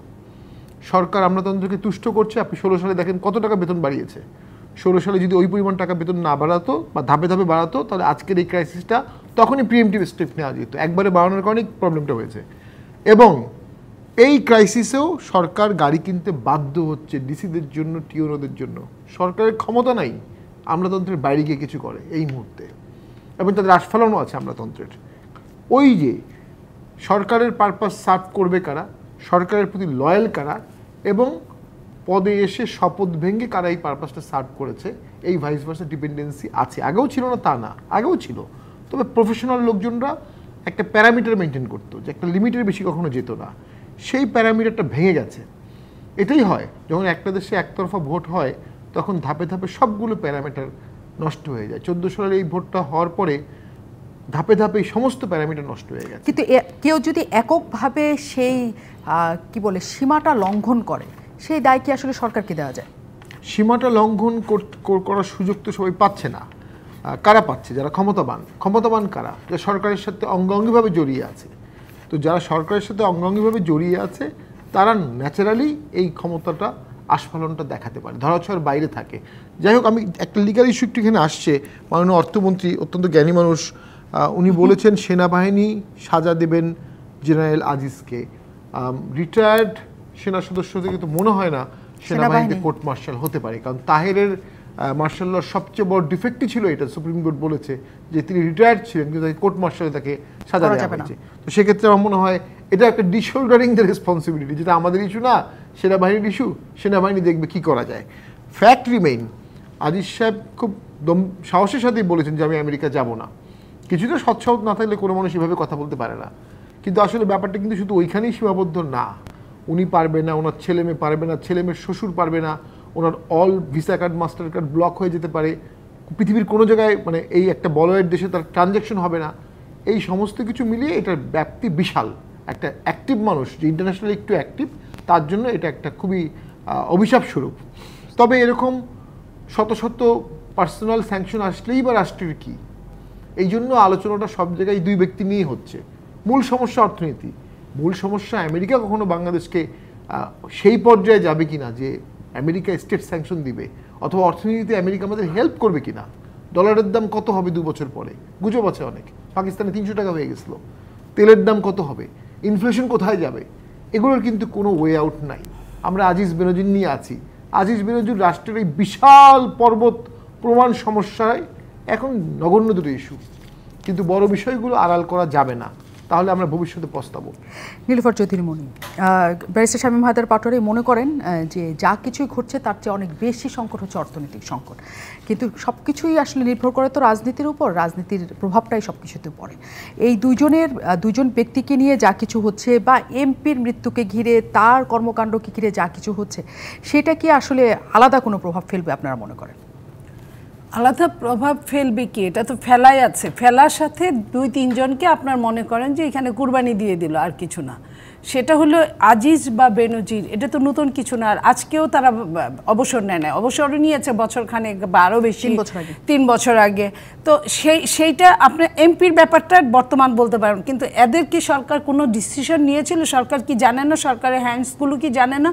সরকার আমলাতন্ত্রকে তুষ্ট করছে। আপনি 16 সালে দেখেন কত টাকা বেতন বাড়িয়েছে। 16 সালে যদি ওই পরিমাণ টাকা বেতন না বাড়াতো বা ধাপে ধাপে বাড়াতো, তাহলে আজকের এই ক্রাইসিসটা তখনই প্রিএমটিভ স্টেপ নেওয়া যেত। একবারে বাড়ানোর কারণে প্রবলেমটা হয়েছে। এবং এই ক্রাইসিসেও সরকার গাড়ি কিনতে বাধ্য হচ্ছে ডিসিদের জন্য, টিওনোদের জন্য। সরকারের ক্ষমতা নাই আমলাতন্ত্রের বাইরে গিয়ে কিছু করে এই মুহূর্তে, এবং তাদের আস্ফালনও আছে আমলাতন্ত্রের। ওই যে সরকারের পারপাস সার্ভ করবে কারা, সরকারের প্রতি লয়াল কারা, এবং পদে এসে শপথ ভেঙে কারা এই পারপাসটা সার্ভ করেছে, এই ভাইস ভার্সা ডিপেন্ডেন্সি আছে। আগেও ছিল না তা না, আগেও ছিল। তবে প্রফেশনাল লোকজনরা একটা প্যারামিটার মেনটেন করতো, যে একটা লিমিটের বেশি কখনো যেত না। সেই প্যারামিটারটা ভেঙে গেছে। এটাই হয় যখন একটা দেশে একতরফা ভোট হয়, তখন ধাপে ধাপে সবগুলো প্যারামিটার নষ্ট হয়ে যায়। 14 সালের এই ভোটটা হওয়ার পরে ধাপে ধাপে এই সমস্ত প্যারামিটার নষ্ট হয়ে গেছে। কিন্তু কেউ যদি এককভাবে সেই সীমাটা লঙ্ঘন করে, সেই দায় কি আসলে সরকারকে দেওয়া যায়? সীমাটা লঙ্ঘন করার সুযোগ তো সবাই পাচ্ছে না। কারা পাচ্ছে? যারা ক্ষমতাবান কারা? যারা সরকারের সাথে অঙ্গাঙ্গিভাবে জড়িয়ে আছে। তো যারা সরকারের সাথে অঙ্গাঙ্গিভাবে জড়িয়ে আছে, তারা ন্যাচারালি এই ক্ষমতাটা আস্ফালনটা দেখাতে পারে, ধরাছোঁয়ার বাইরে থাকে। যাই হোক, আমি একটা লিগাল ইস্যু একটু এখানে আসছে। মাননীয় অর্থমন্ত্রী অত্যন্ত জ্ঞানী মানুষ, উনি বলেছেন সেনাবাহিনী সাজা দেবেন জেনারেল আজিজকে। রিটায়ার্ড সেনা সদস্য থেকে তো মনে হয় না সেনাবাহিনীতে কোর্ট মার্শাল হতে পারে, কারণ তাহেরের মার্শাল লর সবচেয়ে বড় ডিফেক্টই ছিল এটা। সুপ্রিম কোর্ট বলেছে যে তিনি রিটায়ার্ড ছিলেন, কিন্তু কোর্ট মার্শালে তাকে সাজা দেওয়া হয়েছে। তো সেক্ষেত্রে আমার মনে হয় এটা একটা ডিশোল্ডারিং দ্য রেসপন্সিবিলিটি, যেটা আমাদের ইস্যু না, সেনাবাহিনীর ইস্যু। সেনাবাহিনী দেখবে কি করা যায়। ফ্যাক্ট রিমেইন, আজিজ সাহেব খুব সাহসের সাথেই বলেছেন যে আমি আমেরিকা যাব না। কিছুটা সৎসাহস না থাকলে কোনো মানুষ এভাবে কথা বলতে পারে না। কিন্তু আসলে ব্যাপারটা কিন্তু শুধু ওইখানেই সীমাবদ্ধ না। উনি পারবে না, ওনার ছেলে মেয়ে পারবে না, ছেলে মেয়ের শ্বশুর পারবে না, ওনার all visa card master card block হয়ে যেতে পারে, পৃথিবীর কোনো জায়গায় এই একটা বলয়ের দেশে তার ট্রানজ্যাকশন হবে না। এই সমস্ত কিছু মিলিয়ে এটার ব্যাপ্তি বিশাল। একটা অ্যাক্টিভ মানুষ যে ইন্টারন্যাশনালি একটু অ্যাক্টিভ, তার জন্য এটা একটা খুবই অভিশাপ স্বরূপ। তবে এরকম শত শত পার্সোনাল স্যাংশন আসলেই বা রাষ্ট্রের কী? এই জন্য আলোচনাটা সব জায়গায় দুই ব্যক্তি নিয়ে হচ্ছে। মূল সমস্যা অর্থনীতি, মূল সমস্যা আমেরিকা কখনো বাংলাদেশকে সেই পর্যায়ে যাবে কিনা যে আমেরিকা স্টেট স্যাংশন দিবে। অথবা অর্থনীতিতে আমেরিকা আমাদের হেল্প করবে কিনা, ডলারের দাম কত হবে 2 বছর পরে, গুজব আছে অনেক, পাকিস্তানে 300 টাকা হয়ে গেছিলো, তেলের দাম কত হবে, ইনফ্লেশন কোথায় যাবে, এগুলোর কিন্তু কোনো ওয়ে আউট নাই। আমরা আজিজ বেনজির নিয়ে আছি, আজিজ বেনজির রাষ্ট্রের এই বিশাল পর্বত প্রমাণ সমস্যায় এখন নগণ্য দুটো ইস্যু, কিন্তু বড় বিষয়গুলো আড়াল করা যাবে না, তাহলে আমরা ভবিষ্যতে পস্তাবো। নীলুফার চৌধুরী মনি, ব্যারিস্টার শামীম হায়দার পাটোয়ারি মনে করেন যে যা কিছুই ঘটছে তার চেয়ে অনেক বেশি সংকট হচ্ছে অর্থনৈতিক সংকট, কিন্তু সব কিছুই আসলে নির্ভর করে তো রাজনীতির উপর, রাজনীতির প্রভাবটাই সব কিছুতে পড়ে। এই দুজন ব্যক্তিকে নিয়ে যা কিছু হচ্ছে বা এমপির মৃত্যুকে ঘিরে তার কর্মকাণ্ডকে ঘিরে যা কিছু হচ্ছে, সেটা কি আসলে আলাদা কোনো প্রভাব ফেলবে আপনারা মনে করেন? আলাদা প্রভাব ফেলবে কি, এটা তো ফেলাই আছে, ফেলার সাথে 2-3 জনকে আপনার মনে করেন যে এখানে কুরবানি দিয়ে দিল, আর কিছু না। সেটা হলো আজিজ বা বেনজির, এটা তো নতুন কিছু না। আর আজকেও তারা অবসর নেয় না, অবসর নিয়েছে বছরখানেক বা আরও বেশি, 3 বছর আগে। তো সেইটা আপনার এমপির ব্যাপারটা বর্তমান বলতে পারেন, কিন্তু এদের কি সরকার কোনো ডিসিশন নিয়েছিল? সরকার কি জানে না? সরকারের হ্যান্ডসগুলো কি জানে না?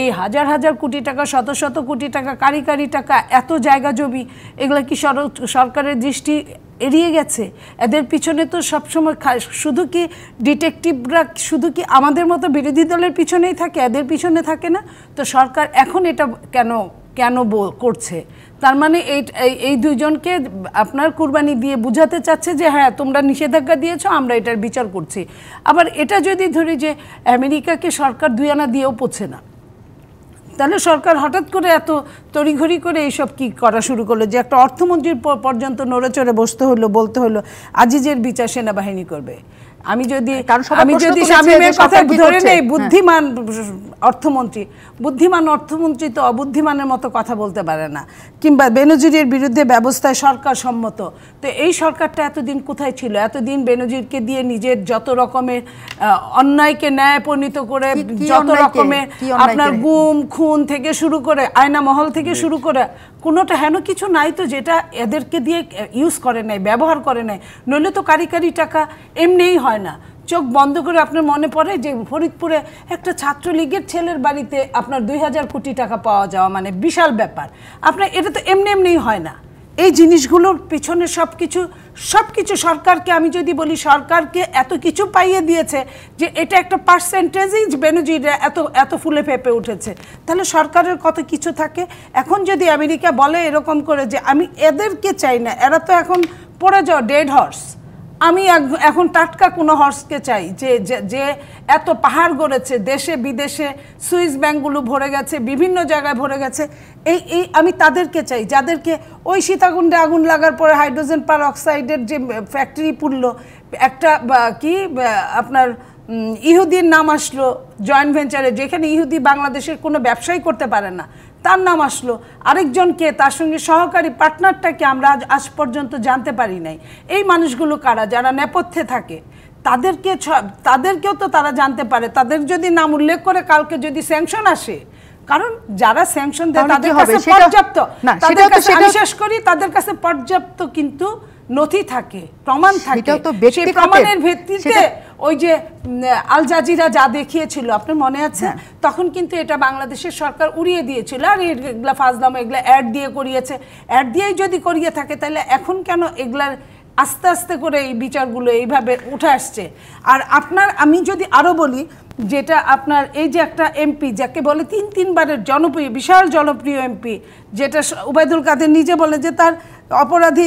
এই হাজার হাজার কোটি টাকা, শত শত কোটি টাকা, কারি টাকা, এত জায়গা জমি, এগুলো কি সরকারের দৃষ্টি এড়িয়ে গেছে? এদের পিছনে তো সবসময় শুধু কি ডিটেকটিভরা শুধু কি আমাদের মতো বিরোধী দলের পিছনেই থাকে, এদের পিছনে থাকে না? তো সরকার এখন এটা কেন করছে? তার মানে এই 2 জনকে আপনার কুরবানি দিয়ে বুঝাতে চাচ্ছে যে হ্যাঁ তোমরা নিষেধাজ্ঞা দিয়েছো, আমরা এটার বিচার করছি। আবার এটা যদি ধরি যে আমেরিকাকে সরকার 2 আনা দিয়েও পড়ছে না, তাহলে সরকার হঠাৎ করে এত তড়িঘড়ি করে এইসব কি করা শুরু করলো যে একটা অর্থমন্ত্রীর পর্যন্ত নড়েচড়ে বলতে হলো আজিজের বিচার সেনাবাহিনী করবে। আমি যদি শামীমের কথা ধরে নেই, বুদ্ধিমান অর্থমন্ত্রী তো অবুদ্ধিমানের মতো কথা বলতে পারে না, কিংবা বেনজিরের বিরুদ্ধে ব্যবস্থায় সরকার সম্মত। তো এই সরকারটা এতদিন কোথায় ছিল? এতদিন বেনজিরকে দিয়ে নিজের যত রকমের অন্যায়কে ন্যায় পরিণত করে, যত রকমের আপনার গুম খুন থেকে শুরু করে, আয়না মহল থেকে শুরু করে, কোনোটা হেন কিছু নাই তো যেটা এদেরকে দিয়ে ইউজ করে নাই, ব্যবহার করে নাই। নইলে তো কারি টাকা এমনিই হয় না। চোখ বন্ধ করে আপনার মনে পড়ে যে ফরিদপুরে একটা ছাত্রলীগের ছেলের বাড়িতে আপনার 2000 কোটি টাকা পাওয়া যাওয়া মানে বিশাল ব্যাপার। আপনার এটা তো এমনিই হয় না। এই জিনিসগুলোর পিছনে সবকিছু সরকারকে, আমি যদি বলি সরকারকে এত কিছু পাইয়ে দিয়েছে যে এটা একটা পার্সেন্টেজই বেনজিররা এত ফুলে ফেপে উঠেছে, তাহলে সরকারের কত কিছু থাকে। এখন যদি আমেরিকা বলে এরকম করে যে আমি এদেরকে চাই না, এরা তো এখন পড়ে যাও ডেড হর্স, আমি এখন টাটকা কোনো হর্সকে চাই যে এত পাহাড় গড়েছে, দেশে বিদেশে সুইস ব্যাংকগুলো ভরে গেছে, বিভিন্ন জায়গায় ভরে গেছে, এই আমি তাদেরকে চাই যাদেরকে ওই সীতাকুণ্ডে আগুন লাগার পরে হাইড্রোজেন পার অক্সাইডের যে ফ্যাক্টরি পুড়লো, একটা আপনার ইহুদির নাম আসলো জয়েন্ট ভেঞ্চারে, যেখানে ইহুদি বাংলাদেশের কোনো ব্যবসাই করতে পারে না, তার নাম আসলো। আরেকজনকে, তার সঙ্গে সহকারী পার্টনারটাকে আমরা আজ পর্যন্ত জানতে পারি নাই। এই মানুষগুলো কারা? যারা নেপথ্যে থাকে, তাদেরকেও তো তারা জানতে পারে। তাদের যদি নাম উল্লেখ করে কালকে যদি স্যাংশন আসে, কারণ যারা স্যাংশন দেয় তাদের কাছে পর্যাপ্ত, শেষ করি, তাদের কাছে পর্যাপ্ত কিন্তু নথি থাকে, প্রমাণ থাকে। সেই প্রমাণের ভিত্তিতে ওই যে আল জাজিরা যা দেখিয়েছিল আপনার মনে আছে, তখন কিন্তু এটা বাংলাদেশের সরকার উড়িয়ে দিয়েছিল। আর এগুলা ফাজলামো, এগুলা অ্যাড দিয়ে করিয়েছে। অ্যাড দিয়েই যদি করিয়ে থাকে তাহলে এখন কেন এগুলার আস্তে আস্তে করে এই বিচারগুলো এইভাবে উঠে আসছে? আর আমি যদি আরও বলি, যেটা আপনার এই যে একটা এমপি যাকে বলে 3-3বারের জনপ্রিয়, বিশাল জনপ্রিয় এমপি, যেটা ওবায়দুল কাদের নিজে বলে যে তার অপরাধী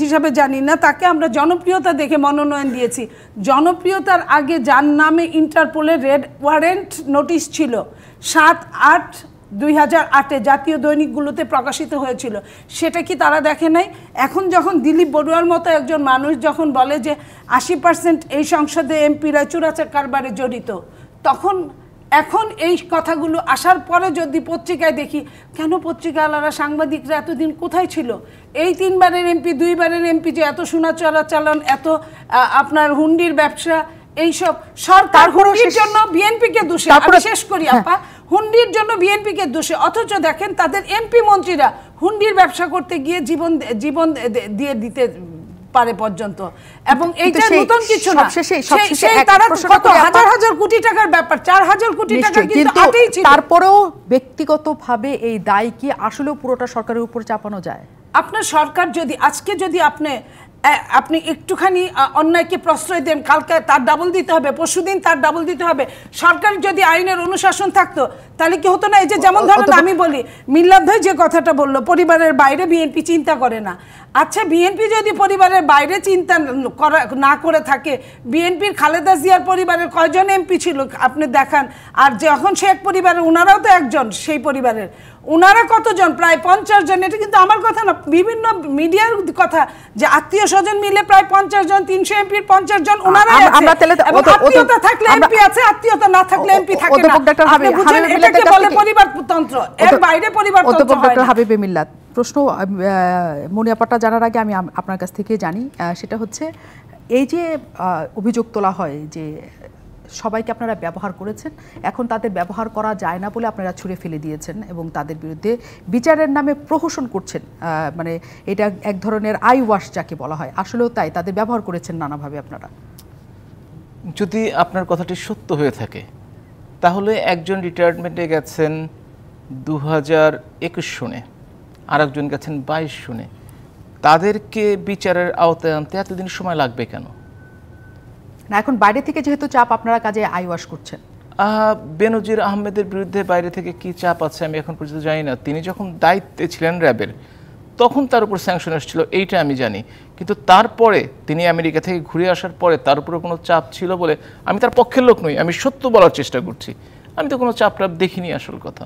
হিসাবে জানি না, তাকে আমরা জনপ্রিয়তা দেখে মনোনয়ন দিয়েছি। জনপ্রিয়তার আগে যার নামে ইন্টারপোলের রেড ওয়ারেন্ট নোটিশ ছিল 7/8/2008 জাতীয় দৈনিকগুলোতে প্রকাশিত হয়েছিল, সেটা কি তারা দেখে নাই? এখন যখন দিলীপ বড়ুয়ার মতো একজন মানুষ যখন বলে যে 80% এই সংসদে এমপিরা চুরাচার কারবারে জড়িত, তখন এখন এই কথাগুলো আসার পরে যদি পত্রিকায় দেখি, কেন পত্রিকাওয়ালারা, সাংবাদিকরা এতদিন কোথায় ছিল? এই 3বারের এমপি, 2বারের এমপি যে এত সোনা চোরাচালান, এত আপনার হুন্ডির ব্যবসা, এইসব সরকার হুন্ডির জন্য বিএনপিকে দোষে, আমি শেষ করি আপা, হুন্ডির জন্য বিএনপিকে দোষে, অথচ দেখেন তাদের এমপি মন্ত্রীরা হুন্ডির ব্যবসা করতে গিয়ে জীবন দিয়ে পারে পর্যন্ত, এবং এইটা সেই নতুন কিছু না। সবশেষে এক তারা প্রশ্ন কত করি হাজার হাজার কোটি টাকার ব্যাপার, 4000 কোটি টাকা কিন্তু হাতেই ছিল। তারপরেও ব্যক্তিগতভাবে এই দায় কি আসলেও পুরোটা সরকারের উপর চাপানো যায়? আপনার সরকার যদি আজকে যদি আপনি একটুখানি অন্যায়কে প্রশ্রয় দেন, কালকে তার ডাবল দিতে হবে, পরশুদিন তার ডাবল দিতে হবে। সরকার যদি আইনের অনুশাসন থাকতো তাহলে কি হতো না? এই যে যেমন ধরেন আমি বলি, মিল্লাত ভাই যে কথাটা বললো, পরিবারের বাইরে বিএনপি চিন্তা করে না। আচ্ছা, বিএনপি যদি পরিবারের বাইরে চিন্তা না করে থাকে, বিএনপির খালেদা জিয়ার পরিবারের কয়জন এমপি ছিল আপনি দেখান। আর যখন শেখ পরিবারের, ওনারাও তো একজন সেই পরিবারের, ওনারা কতজন? প্রায় 50 জন। এটা কিন্তু আমার কথা না, বিভিন্ন মিডিয়ার কথা, যে আত্মীয় স্বজন মিলে প্রায় 50 জন, 300 এমপির 50 জন ওনারা আছে। আত্মীয়তা থাকলে এমপি আছে, আত্মীয়তা না থাকলে এমপি থাকে না। আপনি বুঝেন এটাকে বলে পরিবারতন্ত্র, এর বাইরে পরিবারতন্ত্র হয় না। ডক্টর হাবিবে মিল্লাত, প্রশ্ন মুনিয়াপাটা জানার আগে আমি আপনার কাছ থেকে জানি, সেটা হচ্ছে এই যে অভিযোগ তোলা হয় যে সবাইকে আপনারা ব্যবহার করেছেন, এখন তাদের ব্যবহার করা যায় না বলে আপনারা ছুঁড়ে ফেলে দিয়েছেন এবং তাদের বিরুদ্ধে বিচারের নামে প্রহসন করছেন, মানে এটা এক ধরনের আই ওয়াশ যাকে বলা হয়, আসলেও তাই, তাদের ব্যবহার করেছেন নানাভাবে আপনারা। যদি আপনার কথাটি সত্য হয়ে থাকে তাহলে একজন রিটায়ারমেন্টে গেছেন 2021 সনে, আর একজন গেছেন 22 সনে, তাদেরকে বিচারের আওতায় আনতে এতদিন সময় লাগবে কেন? না, এখন বাইরে থেকে যেহেতু চাপ, আপনারা কাজে আই ওয়াশ করছেন। বেনজির আহমেদের বিরুদ্ধে বাইরে থেকে কি চাপ আছে আমি এখন পর্যন্ত জানি না। তিনি যখন দায়িত্বে ছিলেন র্যাবের, তখন তার উপর স্যাংশন এসেছিল, এইটা আমি জানি। কিন্তু তারপরে তিনি আমেরিকা থেকে ঘুরে আসার পরে তার উপরে কোনো চাপ ছিল বলে, আমি তার পক্ষের লোক নই, আমি সত্য বলার চেষ্টা করছি, আমি তো কোনো চাপ টাপ দেখিনি আসল কথা।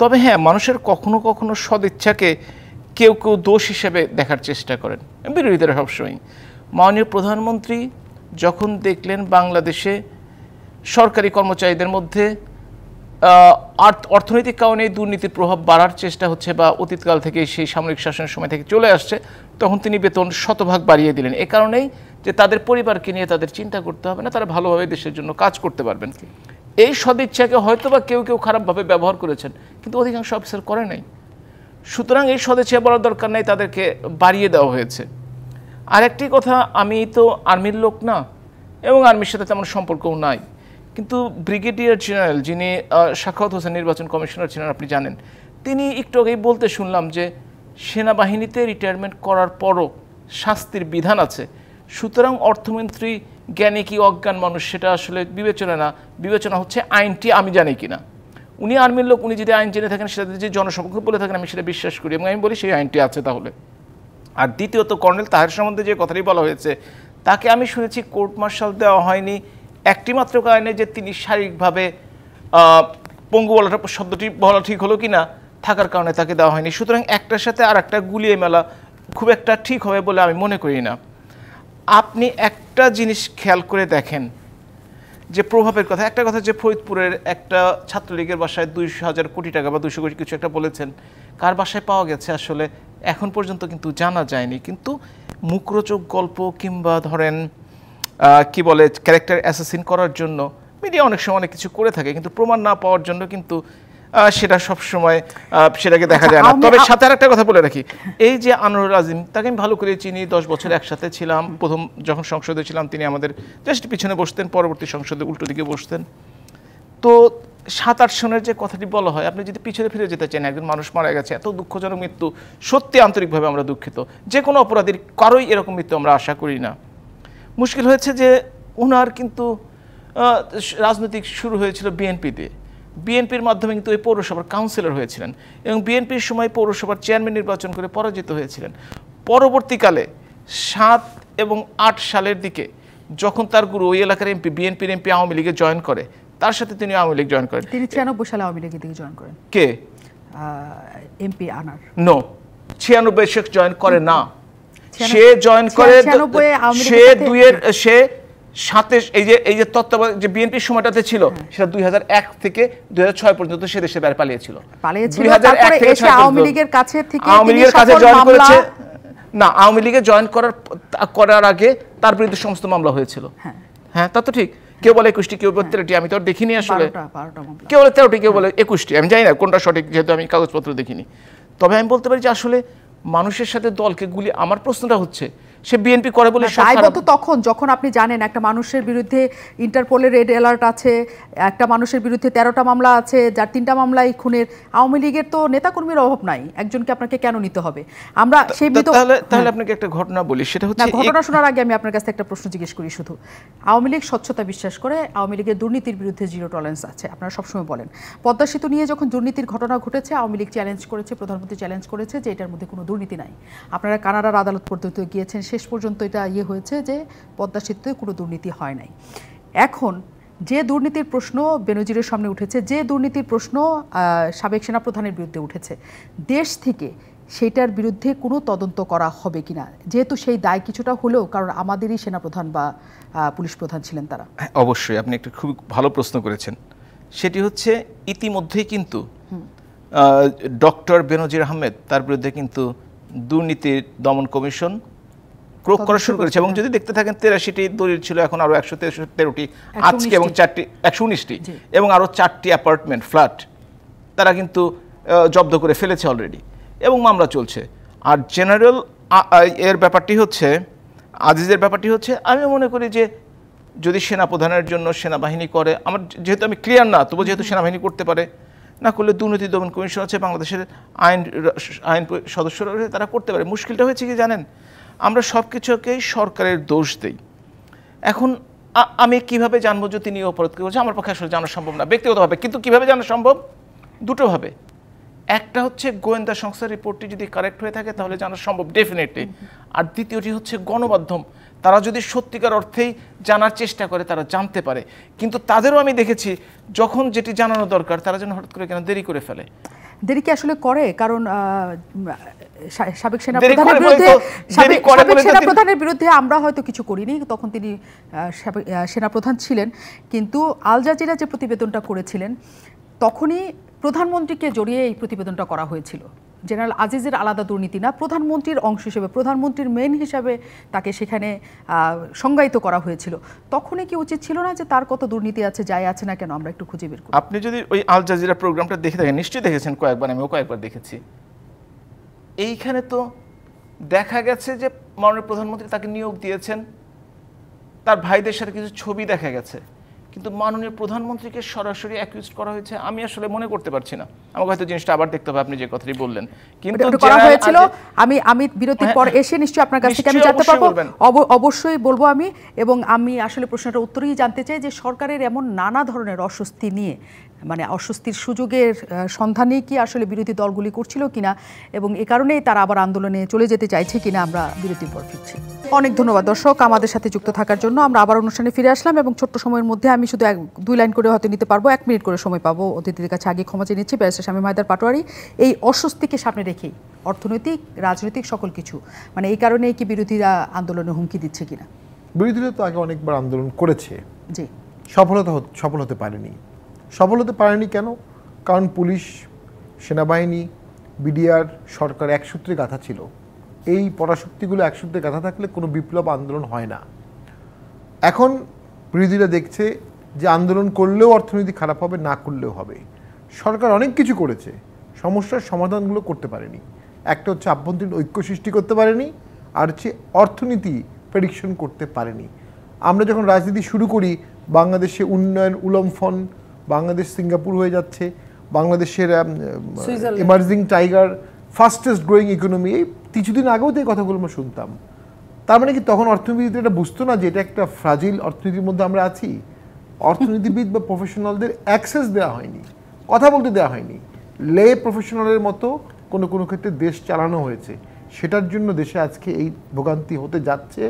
তবে হ্যাঁ, মানুষের কখনো কখনো সদিচ্ছাকে কেউ কেউ দোষ হিসেবে দেখার চেষ্টা করেন, বিরোধীরা সবসময়। মাননীয় প্রধানমন্ত্রী যখন দেখলেন বাংলাদেশে সরকারি কর্মচারীদের মধ্যে অর্থনৈতিক কারণে দুর্নীতির প্রভাব বাড়ার চেষ্টা হচ্ছে বা অতীতকাল থেকে সেই সামরিক শাসনের সময় থেকে চলে আসছে, তখন তিনি বেতন 100% বাড়িয়ে দিলেন। এ কারণেই যে তাদের পরিবারকে নিয়ে তাদের চিন্তা করতে হবে না, তারা ভালোভাবে দেশের জন্য কাজ করতে পারবেন। এই সদিচ্ছাকে হয়তো বা কেউ কেউ খারাপভাবে ব্যবহার করেছেন, কিন্তু অধিকাংশ অফিসার করে নাই। সুতরাং এই সদিচ্ছা বলার দরকার নাই, তাদেরকে বাড়িয়ে দেওয়া হয়েছে। আরেকটি কথা, আমি তো আর্মির লোক না এবং আর্মির সাথে তেমন সম্পর্কও নাই, কিন্তু ব্রিগেডিয়ার জেনারেল যিনি সাখাওয়াত হোসেন নির্বাচন কমিশনার ছিলেন, আপনি জানেন, তিনি একটু আগেই বলতে শুনলাম যে সেনাবাহিনীতে রিটায়ারমেন্ট করার পরও শাস্তির বিধান আছে। সুতরাং অর্থমন্ত্রী জ্ঞানী কি অজ্ঞান মানুষ সেটা আসলে বিবেচনা হচ্ছে আইনটি আমি জানি কিনা। উনি আর্মির লোক, উনি যদি আইন জেনে থাকেন, সেটা যে জনসমক্ষ বলে থাকেন, আমি সেটা বিশ্বাস করি এবং আমি বলি সেই আইনটি আছে তাহলে। আর দ্বিতীয়ত, কর্নেল তাহের সম্বন্ধে যে কথাটি বলা হয়েছে, তাকে আমি শুনেছি কোর্ট মার্শাল দেওয়া হয়নি একটি মাত্র কারণে, যে তিনি শারীরিকভাবে পঙ্গু বলাটা শব্দটি বলা ঠিক হলো কিনা, থাকার কারণে তাকে দেওয়া হয়নি। সুতরাং একটার সাথে আর একটা গুলিয়ে মেলা খুব একটা ঠিক হবে বলে আমি মনে করি না। আপনি একটা জিনিস খেয়াল করে দেখেন যে প্রভাবের কথা, একটা কথা যে ফরিদপুরের একটা ছাত্রলীগের বাসায় 200,000 কোটি টাকা বা 200 কোটি কিছু একটা বলেছেন, কার বাসায় পাওয়া গেছে আসলে এখন পর্যন্ত কিন্তু জানা যায়নি। কিন্তু মুখরোচক গল্প কিংবা ধরেন কি বলে ক্যারেক্টার অ্যাসাসিন করার জন্য মিডিয়া অনেক সময় অনেক কিছু করে থাকে, কিন্তু প্রমাণ না পাওয়ার জন্য কিন্তু সেটা সবসময় সেটাকে দেখা যায় না। তবে সাথে আর একটা কথা বলে রাখি, এই যে আনোয়ার আজিম, তাকে আমি ভালো করে চিনি, 10 বছর একসাথে ছিলাম। প্রথম যখন সংসদে ছিলাম তিনি আমাদের জাস্ট পিছনে বসতেন, পরবর্তী সংসদে উল্টো দিকে বসতেন। তো 7-8 সনের যে কথাটি বলা হয়, আপনি যদি পিছনে ফিরে যেতে চান, একজন মানুষ মারা গেছে, এত দুঃখজনক মৃত্যু, সত্যি আন্তরিকভাবে আমরা দুঃখিত। যে কোনো অপরাধীর কারোই এরকম মৃত্যু আমরা আশা করি না। মুশকিল হয়েছে যে ওনার কিন্তু রাজনৈতিক শুরু হয়েছিল বিএনপিতে, বিএনপির মাধ্যমে কিন্তু ওই পৌরসভার কাউন্সিলর হয়েছিলেন এবং বিএনপির সময় পৌরসভার চেয়ারম্যান নির্বাচন করে পরাজিত হয়েছিলেন। পরবর্তীকালে 7 এবং 8 সালের দিকে যখন তার গুরু ওই এলাকার এমপি, বিএনপির এমপি আওয়ামী লীগে জয়েন করে, তার সাথে তিনি আওয়ামী লীগ জয়েন করেন। তিনি 96 সালে আওয়ামী লীগের দিকে জয়েন করেন। কে? এমপি আনার। নো, 96 সে জয়েন করে না, সে জয়েন করে সে 7 এই যে তত্ত্বাবধায়ক যে বিএনপির সময়টাতে ছিল, সেটা 2001 থেকে 2006 পর্যন্ত সে দেশে বাইরে পালিয়েছিল। 2001 থেকে আওয়ামী লীগের কাছে থেকে আওয়ামী লীগের কাছে জয়েন করেছে না, আওয়ামী লীগে জয়েন করার আগে তার বিরুদ্ধে সমস্ত মামলা হয়েছিল। হ্যাঁ, তা তো ঠিক। কেউ বলে 21টি, কেউ 32টি, আমি তো আর দেখিনি আসলে। কেউ বলে 13টি, কেউ বলে 21টি, আমি জানি না কোনটা সঠিক, যেহেতু আমি কাগজপত্র দেখিনি। তবে আমি বলতে পারি যে আসলে মানুষের সাথে দলকে গুলি, আমার প্রশ্নটা হচ্ছে সে বিএনপি করে বলে সব খারাপ। দায়বদ্ধ তখন যখন আপনি জানেন একটা মানুষের বিরুদ্ধে ইন্টারপোলের রেড অ্যালার্ট আছে, একটা মানুষের বিরুদ্ধে 13টা মামলা আছে, যার 3টা মামলায় খুনের। আওয়ামী লীগের তো নেতাকর্মীর অভাব নাই, একজনকে আপনাকে কেন নিতে হবে? আমরা সেই তাহলে আপনাকে একটা ঘটনা বলি, সেটা হচ্ছে ঘটনা শোনার আগে আমি আপনার কাছে একটা প্রশ্ন জিজ্ঞেস করি। শুধু আওয়ামী লীগ স্বচ্ছতা বিশ্বাস করে, আওয়ামী লীগের দুর্নীতির বিরুদ্ধে জিরো টলারেন্স আছে, আপনারা সবসময় বলেন। পদ্মা সেতু নিয়ে যখন দুর্নীতির ঘটনা ঘটেছে, আওয়ামী লীগ চ্যালেঞ্জ করেছে, প্রধানমন্ত্রী চ্যালেঞ্জ করেছে যে এটার মধ্যে কোনো দুর্নীতি নাই। আপনারা কানাডার আদালত পর্যন্ত গিয়েছেন, শেষ পর্যন্ত এটা হয়েছে যে পদ্মা সেতুতে কোনো দুর্নীতি হয় নাই। এখন যে দুর্নীতির প্রশ্ন বেনজিরের সামনে উঠেছে, যে দুর্নীতির প্রশ্ন সাবেক সেনাপ্রধানের বিরুদ্ধে উঠেছে, দেশ থেকে সেটার বিরুদ্ধে কোনো তদন্ত করা হবে কিনা? যেহেতু সেই দায় কিছুটা হলেও, কারণ আমাদেরই সেনাপ্রধান বা পুলিশ প্রধান ছিলেন তারা। অবশ্যই আপনি একটা খুব ভালো প্রশ্ন করেছেন। সেটি হচ্ছে ইতিমধ্যেই কিন্তু ডক্টর বেনজির আহমেদ, তার বিরুদ্ধে কিন্তু দুর্নীতি দমন কমিশন প্রয়োগ করা শুরু করেছে। এবং যদি দেখতে থাকেন 83টি দলিল ছিল, এখন আরো 113টি আজকে, এবং 119টি এবং আরো 4টি অ্যাপার্টমেন্ট ফ্ল্যাট তারা কিন্তু জব্দ করে ফেলেছে অলরেডি, এবং মামলা চলছে। আর জেনারেল এর ব্যাপারটি হচ্ছে, আজিজের ব্যাপারটি হচ্ছে, আমি মনে করি যে যদি সেনাপ্রধানের জন্য সেনাবাহিনী করে, আমার যেহেতু আমি ক্লিয়ার না, তবু যেহেতু সেনাবাহিনী করতে পারে, না করলে দুর্নীতি দমন কমিশন আছে, বাংলাদেশের আইন সদস্যরা তারা করতে পারে। মুশকিলটা হয়েছে কি জানেন, আমরা সব কিছুকেই সরকারের দোষ দেই। এখন আমি কিভাবে জানবো যে তিনি অপরাধ করেছে? আমার পক্ষে আসলে জানা সম্ভব না ব্যক্তিগতভাবে, কিন্তু কিভাবে জানা সম্ভব? দুটোভাবে। একটা হচ্ছে গোয়েন্দা সংস্থার রিপোর্টটি যদি কারেক্ট হয়ে থাকে তাহলে জানা সম্ভব ডেফিনেটলি। আর দ্বিতীয়টি হচ্ছে গণমাধ্যম, তারা যদি সত্যিকার অর্থেই জানার চেষ্টা করে তারা জানতে পারে। কিন্তু তাদেরও আমি দেখেছি যখন যেটি জানানো দরকার তারা যেন হঠাৎ করে কেন দেরি করে ফেলে। দেরি কি আসলে করে? কারণ সাবেক সেনাপ্রধানের বিরুদ্ধে আমরা হয়তো কিছু করিনি, তখন তিনি সেনাপ্রধান ছিলেন। কিন্তু আল জাজিরা যে প্রতিবেদনটা করেছিলেন তখনই প্রধানমন্ত্রীকে জড়িয়ে এই প্রতিবেদনটা করা হয়েছিল। জেনারেল আজিজের আলাদা দুর্নীতি না, প্রধানমন্ত্রীর অংশ হিসেবে, প্রধানমন্ত্রীর মেন হিসাবে তাকে সেখানে সংজ্ঞায়িত করা হয়েছিল। তখনই কি উচিত ছিল না যে তার কত দুর্নীতি আছে, যায় আছে না কেন, আমরা একটু খুঁজে বের করি? আপনি যদি ওই আল জাজিরা প্রোগ্রামটা দেখে থাকেন, নিশ্চয়ই দেখেছেন কয়েকবার, আমিও কয়েকবার দেখেছি। এইখানে তো দেখা গেছে যে মাননীয় প্রধানমন্ত্রী তাকে নিয়োগ দিয়েছেন, তার ভাইদের সাথে কিছু ছবি দেখা গেছে, কিন্তু মাননীয় প্রধানমন্ত্রীকে সরাসরি অ্যাকিউজ করা হয়েছে আমি আসলে মনে করতে পারছি না। আমাকে হয়তো জিনিসটা আবার দেখতে হবে, আপনি যে কথাটি বললেন। কিন্তু করা হয়েছিল, আমি বিরতির পর এসে নিশ্চয়ই আপনার কাছ থেকে আমি জানতে পারবো, অবশ্যই বলবো আমি। এবং আমি আসলে প্রশ্নটার উত্তরই জানতে চাই যে সরকারের এমন নানা ধরনের অস্বস্তি নিয়ে, মানে অস্বস্তির সুযোগের সন্ধানে কি আসলে বিরোধী দলগুলি করছিল কিনা, এবং এ কারণেই তারা আবার আন্দোলনে চলে যেতে চাইছে কিনা, আমরা বিরতির পর ফিরছি। অনেক ধন্যবাদ দর্শক আমাদের সাথে যুক্ত থাকার জন্য। আমরা আবার অনুষ্ঠানে ফিরে আসলাম, এবং ছোট্ট সময়ের মধ্যে আমি শুধু 2 লাইন করে হয়তো নিতে পারবো, 1 মিনিট করে সময় পাবো। অতিথিদের কাছে আগে ক্ষমা চেয়ে নিচ্ছি। ব্যারিস্টার শামীম হায়দার পাটোয়ারি, এই অস্বস্তিকে সামনে রেখেই অর্থনৈতিক, রাজনৈতিক সকল কিছু, মানে এই কারণেই কি বিরোধীরা আন্দোলনে হুমকি দিচ্ছে কিনা? বিরোধীরা তো আগে অনেকবার আন্দোলন করেছে, জি, সফল হতে পারেনি। সফল হতে পারেনি কেন? কারণ পুলিশ, সেনাবাহিনী, বিডিআর, সরকার এক সূত্রে গাঁথা ছিল। এই পরাশক্তিগুলো এক সূত্রে গাঁথা থাকলে কোনো বিপ্লব আন্দোলন হয় না। এখন বিরোধীরা দেখছে যে আন্দোলন করলেও অর্থনীতি খারাপ হবে, না করলেও হবে। সরকার অনেক কিছু করেছে, সমস্যার সমাধানগুলো করতে পারেনি। একটা হচ্ছে আভ্যন্তরীণ ঐক্য সৃষ্টি করতে পারেনি, আর হচ্ছে অর্থনীতি প্রেডিকশন করতে পারেনি। আমরা যখন রাজনীতি শুরু করি, বাংলাদেশে উন্নয়ন উলম্ফন, বাংলাদেশ সিঙ্গাপুর হয়ে যাচ্ছে, বাংলাদেশের emerging tiger, fastest growing economy, এই কিছুদিন আগেও তো এই কথাগুলো আমরা শুনতাম। তার মানে কি তখন অর্থনীতিবিদ এটা বুঝতো না যে এটা একটা ফ্রাজিল অর্থনীতির মধ্যে আমরা আছি? অর্থনীতিবিদ বা প্রফেশনালদের অ্যাক্সেস দেওয়া হয়নি, কথা বলতে দেওয়া হয়নি। লে প্রফেশনালের মতো কোনো কোনো ক্ষেত্রে দেশ চালানো হয়েছে। সেটার জন্য দেশে আজকে এই ভোগান্তি হতে যাচ্ছে।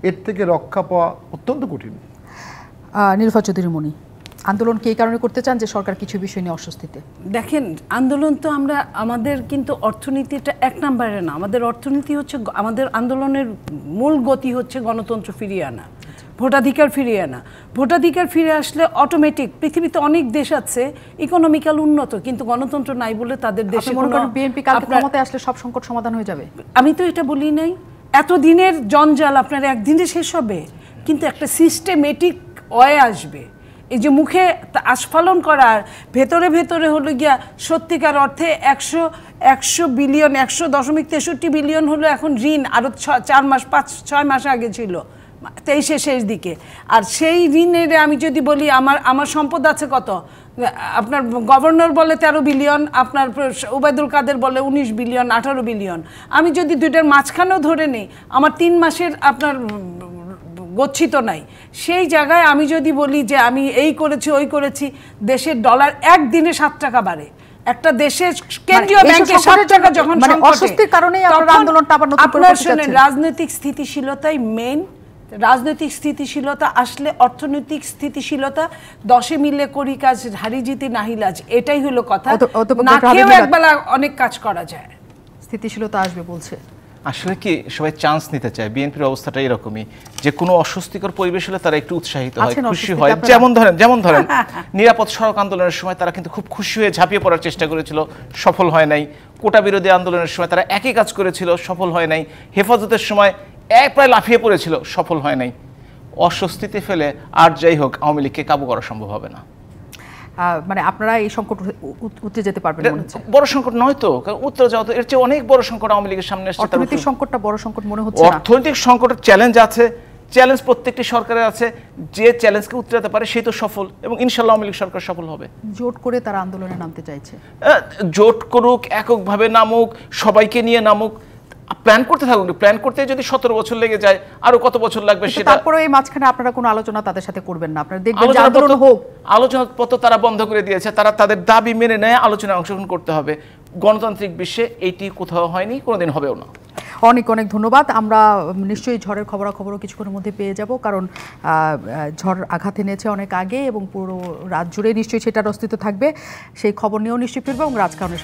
এর থেকে রক্ষা পাওয়া অত্যন্ত কঠিন। নীলুফা চৌধুরী মনি, আন্দোলনকে এই কারণে করতে চান যে সরকার কিছু বিষয় নিয়ে অস্বস্তিতে? দেখেন, আন্দোলন তো আমাদের কিন্তু অর্থনীতিটা 1 নম্বরে না। আমাদের অর্থনীতি হচ্ছে, আমাদের আন্দোলনের মূল গতি হচ্ছে গণতন্ত্র ফিরিয়ে আনা, ভোটাধিকার ফিরিয়ে আনা। ভোটাধিকার ফিরে আসলে অটোমেটিক, পৃথিবীতে অনেক দেশ আছে ইকোনমিক্যাল উন্নত, কিন্তু গণতন্ত্র নাই বলে তাদের দেশে বিএনপি কালকে ক্ষমতায় আসলে সব সংকট সমাধান হয়ে যাবে? আমি তো এটা বলি নাই। এতদিনের জঞ্জাল আপনার একদিনে শেষ হবে, কিন্তু একটা সিস্টেমেটিক ওয়ে আসবে। এই যে মুখে আস্ফালন করার ভেতরে ভেতরে হলো গিয়া সত্যিকার অর্থে 100 বিলিয়ন 100.63 বিলিয়ন হলো এখন ঋণ, আরও 4-5-6 মাস আগে ছিল 23-এর শেষ দিকে। আর সেই ঋণের আমি যদি বলি আমার সম্পদ আছে কত, আপনার গভর্নর বলে 13 বিলিয়ন, আপনার ওবায়দুল কাদের বলে 19 বিলিয়ন 18 বিলিয়ন। আমি যদি দুইটার মাঝখানেও ধরে নিই আমার 3 মাসের আপনার গচ্ছিত নাই। সেই জায়গায় আমি যদি বলি যে আমি এই করেছি ওই করেছি, দেশের ডলার একদিনে 7 টাকা বাড়ে। একটা দেশের কেন্দ্রীয় ব্যাংকে 7 টাকা যখন অস্বস্তির কারণেই আপনারা আন্দোলনটা আবার নতুন করে করতে চাচ্ছেন। রাজনৈতিক স্থিতিশীলতাই মেইন। রাজনৈতিক স্থিতিশীলতা আসলে অর্থনৈতিক স্থিতিশীলতা 10 মিলে করি কাজ হারি জিতি নাহিলাজ, এটাই হলো কথা। না কেউ একবেলা অনেক কাজ করা যায়, স্থিতিশীলতা আসবে বলছে। আসলে কি সবাই চান্স নিতে চায়, বিএনপির অবস্থাটা এরকমই যে কোনো অস্বস্তিকর পরিবেশ হলে তারা একটু উৎসাহিত হয়, খুশি হয়। যেমন ধরেন নিরাপদ সড়ক আন্দোলনের সময় তারা কিন্তু খুব খুশি হয়ে ঝাঁপিয়ে পড়ার চেষ্টা করেছিল, সফল হয় নাই। কোটা বিরোধী আন্দোলনের সময় তারা একই কাজ করেছিল, সফল হয় নাই। হেফাজতের সময় প্রায় লাফিয়ে পড়েছিল, সফল হয় নাই। অস্বস্তিতে ফেলে আর যাই হোক আওয়ামী লীগকে কাবু করা সম্ভব হবে না। মানে আপনারা এই সংকট উঠতে যেতে পারবেন মনে হচ্ছে? বড় সংকট নয় তো, কারণ উত্তর যাওয়া তো এর চেয়ে অনেক বড় সংকট আওয়ামী লীগের সামনে আসছে। অর্থনৈতিক সংকটটা বড় সংকট মনে হচ্ছে না? অর্থনৈতিক সংকটের চ্যালেঞ্জ আছে, চ্যালেঞ্জ প্রত্যেকটি সরকারের আছে। যে চ্যালেঞ্জকে উত্তরাতে পারে সেই তো সফল, এবং ইনশাআল্লাহ আওয়ামী লীগ সরকার সফল হবে। জোট করে তারা আন্দোলনে নামতে চাইছে। জোট করুক, এককভাবে নামুক, সবাইকে নিয়ে নামুক, প্ল্যান করতে থাকুক। প্ল্যান করতে যদি 17 বছর লেগে যায়, আরো কত বছর লাগবে সেটা। তারপরে এই মাঝখানে আপনারা কোনো আলোচনা তাদের সাথে করবেন না? আপনারা দেখবেন যে আন্দোলন হোক। আলোচনাপত্র তারা বন্ধ করে দিয়েছে, তারা তাদের দাবি মেনে নেয়, আলোচনায় অংশগ্রহণ করতে হবে। গণতান্ত্রিক বিশ্বে এইটি কোথাও হয়নি, কোনোদিন হবেও না। অনেক অনেক ধন্যবাদ। আমরা নিশ্চয়ই ঝড়ের খবরাখবরও কিছুক্ষণের মধ্যে পেয়ে যাব, কারণ ঝড় আঘাত এনেছে অনেক আগে এবং পুরো রাত জুড়ে নিশ্চয়ই সেটার অস্তিত্ব থাকবে। সেই খবর নিয়েও নিশ্চয়ই ফিরবো এবং রাজকারণের